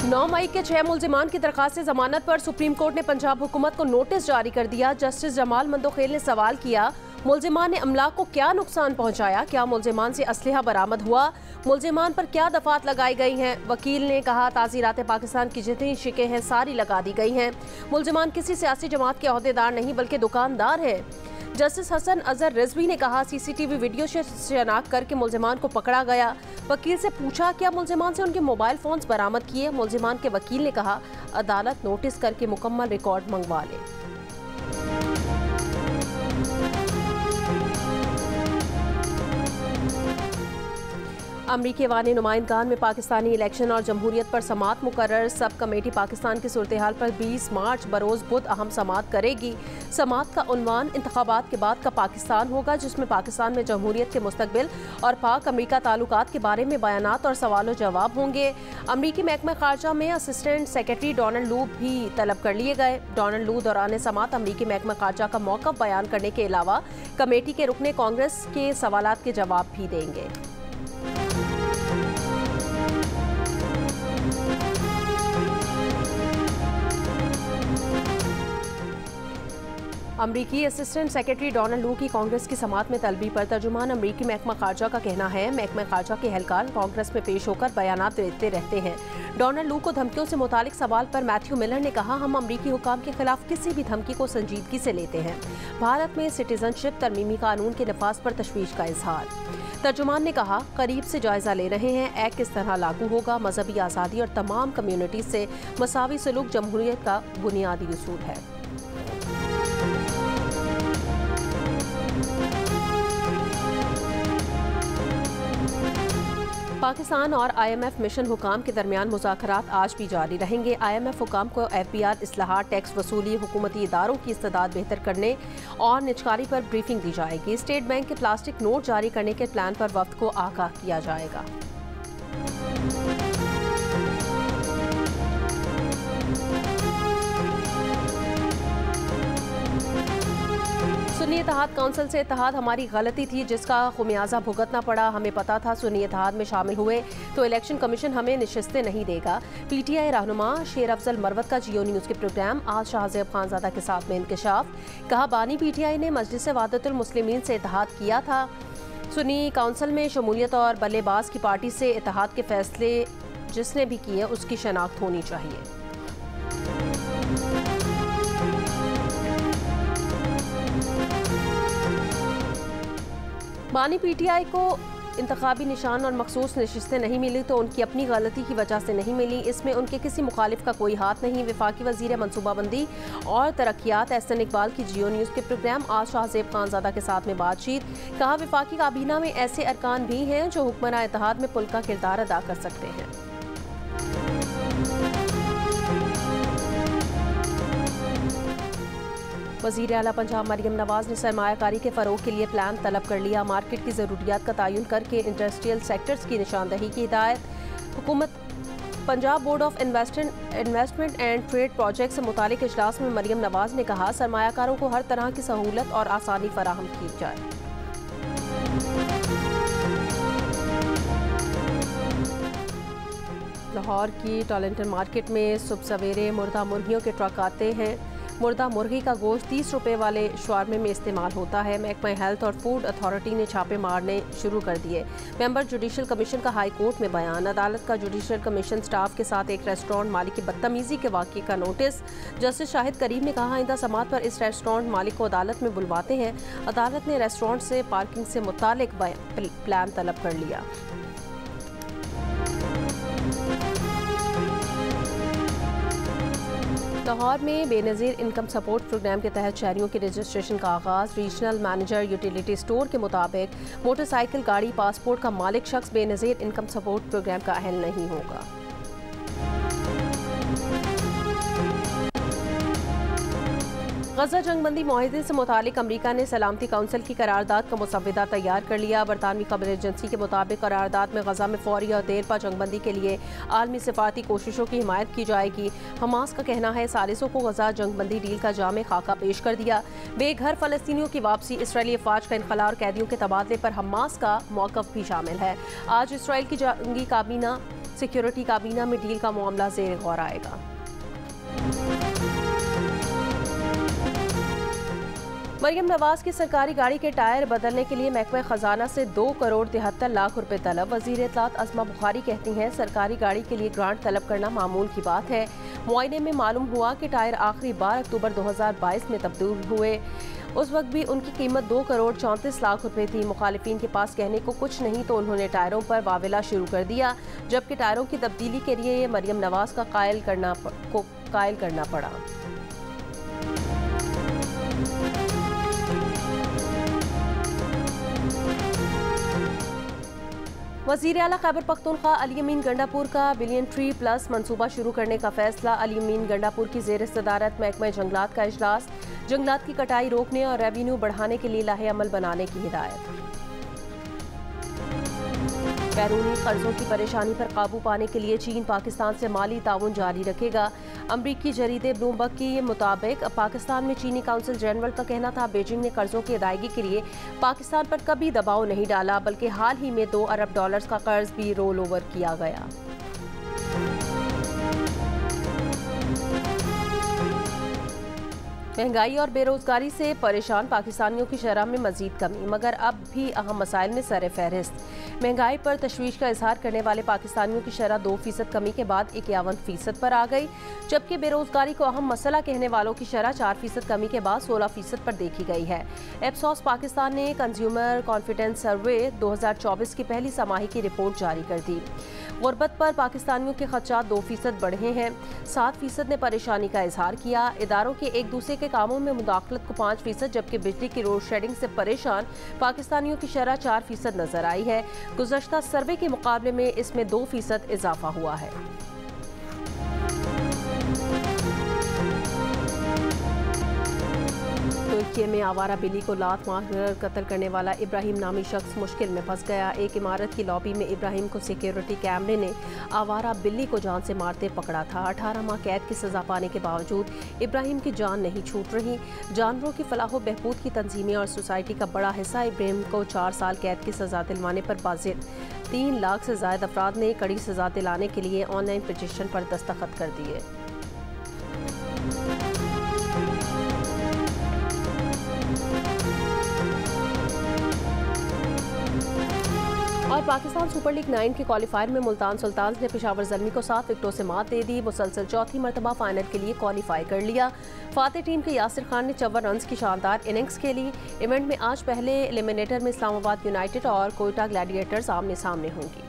9 मई के 6 मुल्जिमान की दरखास्त से जमानत पर सुप्रीम कोर्ट ने पंजाब हुकूमत को नोटिस जारी कर दिया। जस्टिस जमाल मंदोखेल ने सवाल किया, मुल्जिमान ने अमलाक को क्या नुकसान पहुंचाया? क्या मुल्जिमान से असलहा बरामद हुआ? मुल्जिमान पर क्या दफात लगाई गई हैं? वकील ने कहा, ताज़ीरात पाकिस्तान की जितनी शिकें हैं सारी लगा दी गई हैं। मुल्जिमान किसी सियासी जमात के अहदेदार नहीं बल्कि दुकानदार हैं। जस्टिस हसन अजहर रिजवी ने कहा, सीसीटीवी वीडियो से शनाख्त करके मुल्जिमान को पकड़ा गया। वकील से पूछा, क्या मुल्जिमान से उनके मोबाइल फोन्स बरामद किए? मुल्जिमान के वकील ने कहा, अदालत नोटिस करके मुकम्मल रिकॉर्ड मंगवा ले। अमरीकी अवानी नुमाइंदगान में पाकिस्तानी इलेक्शन और जमहूरियत पर समात मुकर्रर। सब कमेटी पाकिस्तान की सूरत हाल पर 20 मार्च बरोज़ बुध अहम समात करेगी। समात का उन्वान इंतखाबात के बाद का पाकिस्तान होगा, जिसमें पाकिस्तान में जमहूरियत के मुस्तकबिल और पाक अमरीका ताल्लुकात के बारे में बयानात और सवाल जवाब होंगे। अमरीकी महकमा खारजा में असिस्टेंट सेक्रेटरी डोनाल्ड लू भी तलब कर लिए गए। डोनाल्ड लू दौरान समात अमरीकी महकमा खारजा का मौक़िफ़ बयान करने के अलावा कमेटी के रुकने कांग्रेस के सवालात के जवाब भी देंगे। अमरीकी असिस्टेंट सेक्रेटरी डोनाल्ड लू की कांग्रेस की समात में तलबी पर तर्जुमान अमरीकी महकमा खारजा का कहना है, महकमा खारजा के एहलकार कांग्रेस में पेश होकर बयानात देते रहते हैं। डोनाल्ड लू को धमकियों से मुतालिक सवाल पर मैथ्यू मिलर ने कहा, हम अमरीकी हुकाम के खिलाफ किसी भी धमकी को संजीदगी से लेते हैं। भारत में सिटीजनशिप तरमीमी कानून के नफाज पर तशवीश का इजहार। तर्जुमान ने कहा, करीब से जायजा ले रहे हैं, एक्ट किस तरह लागू होगा। मजहबी आज़ादी और तमाम कम्युनिटी से मसावी सलूक जमहूरियत का बुनियादी उसूल है। पाकिस्तान और IMF मिशन हुकाम के दरमियान मुज़ाकरात आज भी जारी रहेंगे। IMF हुकाम को FBR इस्लाहात, टैक्स वसूली, हुकूमती इदारों की इस्तेदाद बेहतर करने और निजकारी पर ब्रीफिंग दी जाएगी। स्टेट बैंक के प्लास्टिक नोट जारी करने के प्लान पर वफ्द को आगाह किया जाएगा। सुन्नी इत्तेहाद काउंसिल से इत्तेहाद हमारी गलती थी, जिसका खुमियाजा भुगतना पड़ा। हमें पता था सुन्नी इत्तेहाद में शामिल हुए तो इलेक्शन कमीशन हमें नशिस्तें नहीं देगा। PTI रहनुमा शेर अफजल मरवत का जियो न्यूज़ के प्रोग्राम आज शाहज़ेब खानज़ादा के साथ में इंकशाफ। कहा, बानी PTI ने मजलिस वादतुल मुस्लिमीन से इत्तेहाद किया था। सुन्नी काउंसिल में शमूलियत और बल्लेबाज की पार्टी से इत्तेहाद के फैसले जिसने भी किए उसकी शनाख्त होनी चाहिए। बानी PTI को इंतखाबी निशान और मखसूस नशिस्तें नहीं मिली तो उनकी अपनी गलती की वजह से नहीं मिली। इसमें उनके किसी मुखालिफ का कोई हाथ नहीं। वफाकी वजीर मनसूबाबंदी और तरक्यात एहसन इकबाल की जियो न्यूज़ के प्रोग्राम आज शाहज़ेब खानज़ादा के साथ में बातचीत। कहा, वफाकी काबीना में ऐसे अरकान भी हैं जो हुक्मरान इत्तेहाद में पुल का किरदार अदा कर सकते हैं। वज़ीर आला पंजाब मरियम नवाज ने सरमायाकारी के फ़रोग के लिए प्लान तलब कर लिया। मार्केट की ज़रूरियात का तयन करके इंडस्ट्रियल सेक्टर्स की निशानदही की हिदायत। हुकूमत Punjab board of investment and trade project से मुतालिक इजलास में मरियम नवाज ने कहा, सरमायाकारों को हर तरह की सहूलत और आसानी फराहम की जाए। लाहौर की टॉलेंटन मार्केट में सुबह सवेरे मुर्दा मुर्गियों के ट्रक आते हैं। मुर्दा मुर्गी का गोश्त 30 रुपए वाले शवारमे में इस्तेमाल होता है। महकमा हेल्थ और फूड अथॉरिटी ने छापे मारने शुरू कर दिए। मेंबर जुडिशल कमीशन का हाई कोर्ट में बयान। अदालत का जुडिशल कमीशन स्टाफ के साथ एक रेस्टोरेंट मालिक की बदतमीजी के वाक़े का नोटिस। जस्टिस शाहिद करीम ने कहा, आइंदा समात पर इस रेस्टोरेंट मालिक को अदालत में बुलवाते हैं। अदालत ने रेस्टोरेंट से पार्किंग से मुतालिक प्लान तलब कर लिया। लाहौर में बेनज़ीर इनकम सपोर्ट प्रोग्राम के तहत शहरियों के रजिस्ट्रेशन का आगाज़। रीजनल मैनेजर यूटिलिटी स्टोर के मुताबिक मोटरसाइकिल, गाड़ी, पासपोर्ट का मालिक शख्स बेनज़ीर इनकम सपोर्ट प्रोग्राम का अहल नहीं होगा। गजा जंगबंदी मुआहदे से मुतालिक अमरीका ने सलामती काउंसिल की करारदाद का मुसव्वदा तैयार कर लिया। बरतानवी खबर एजेंसी के मुताबिक करारदाद में गजा में फौरी और देरपा जंगबंदी के लिए आलमी सिफारती कोशिशों की हिमायत की जाएगी। हमास का कहना है, सालिसों को गजा जंगबंदी डील का जामे खाका पेश कर दिया। बेघर फ़लस्तीनियों की वापसी, इसराइली अफवाज का इनखला और कैदियों के तबादले पर हमास का मौक़िफ़ भी शामिल है। आज इसराइल की जंगी काबीना सिक्योरिटी काबीना में डील का मामला ज़ेर गौर आएगा। मरियम नवाज की सरकारी गाड़ी के टायर बदलने के लिए महकमा खजाना से 2 करोड़ 73 लाख रुपए तलब। वजीर इत्तलात अज़मा बुखारी कहती हैं सरकारी गाड़ी के लिए ग्रांट तलब करना मामूल की बात है। मुआयने में मालूम हुआ कि टायर आखिरी बार अक्टूबर 2022 में तब्दील हुए। उस वक्त भी उनकी कीमत 2 करोड़ 34 लाख रुपए थी। मुखालिफिन के पास कहने को कुछ नहीं तो उन्होंने टायरों पर वावेला शुरू कर दिया, जबकि टायरों की तब्दीली के लिए मरियम नवाज का कायल करना पड़ा। वज़ीर आला खैबर पख्तूनख्वा अली अमीन गंडापुर का बिलियन ट्री प्लस मंसूबा शुरू करने का फैसला। अली अमीन गंडापुर की ज़ेर सदारत महकमा जंगलात का इजलास। जंगलात की कटाई रोकने और रेवेन्यू बढ़ाने के लिए लाहे अमल बनाने की हिदायत। बैरूनी कर्जों की परेशानी पर काबू पाने के लिए चीन पाकिस्तान से माली ताउन जारी रखेगा। अमरीकी जरीदे ब्लूमबर्ग के मुताबिक पाकिस्तान में चीनी काउंसिल जनरल का कहना था बीजिंग ने कर्जों की अदायगी के लिए पाकिस्तान पर कभी दबाव नहीं डाला, बल्कि हाल ही में $2 अरब का कर्ज भी रोल ओवर किया गया। महंगाई और बेरोजगारी से परेशान पाकिस्तानियों की शरह में मजीद कमी, मगर अब भी अहम मसाइल में सर फहरिस्त। महंगाई पर तशवीश का इजहार करने वाले पाकिस्तानियों की शरह 2% कमी के बाद 51% पर आ गई, जबकि बेरोजगारी को अहम मसला कहने वालों की शरह 4% कमी के बाद 16% पर देखी गई है। एप्सोस पाकिस्तान ने कंज्यूमर कॉन्फिडेंस सर्वे 2024 की पहली समाही की रिपोर्ट जारी कर दी। गुर्बत पर पाकिस्तानियों के खदशात 2% बढ़े हैं। 7% ने परेशानी का इजहार किया। इदारों के एक दूसरे के कामों में मुदाखलत को 5%, जबकि बिजली की लोड शेडिंग से परेशान पाकिस्तानियों की शरह 4% नजर आई है। गुज़श्ता सर्वे के मुकाबले में इसमें 2% इजाफा हुआ है। तुर्की में आवारा बिल्ली को लात मारकर कत्ल करने वाला इब्राहिम नामी शख्स मुश्किल में फंस गया। एक इमारत की लॉबी में इब्राहिम को सिक्योरिटी कैमरे ने आवारा बिल्ली को जान से मारते पकड़ा था। 18 माह कैद की सजा पाने के बावजूद इब्राहिम की जान नहीं छूट रही। जानवरों की फलाह व बहबूद की तंजीमें और सोसाइटी का बड़ा हिस्सा इब्राहिम को 4 साल कैद की सजा दिलवाने पर बाजिद। 3 लाख से ज्यादा अफराद ने कड़ी सजा दिलाने के लिए ऑनलाइन पिटीशन पर दस्तखत कर दिए। और पाकिस्तान सुपर लीग 9 के क्वालिफायर में मुल्तान सुल्तान्स ने पेशावर ज़ल्मी को 7 विकेटों से मात दे दी। मुसलसल चौथी मरतबा फाइनल के लिए क्वालिफाई कर लिया। फातेह टीम के यासिर खान ने 54 रन्स की शानदार इनिंग्स खेली। इवेंट में आज पहले एलिमिनेटर में इस्लामाबाद यूनाइटेड और कोयटा ग्लैडिएटर्स आमने सामने होंगी।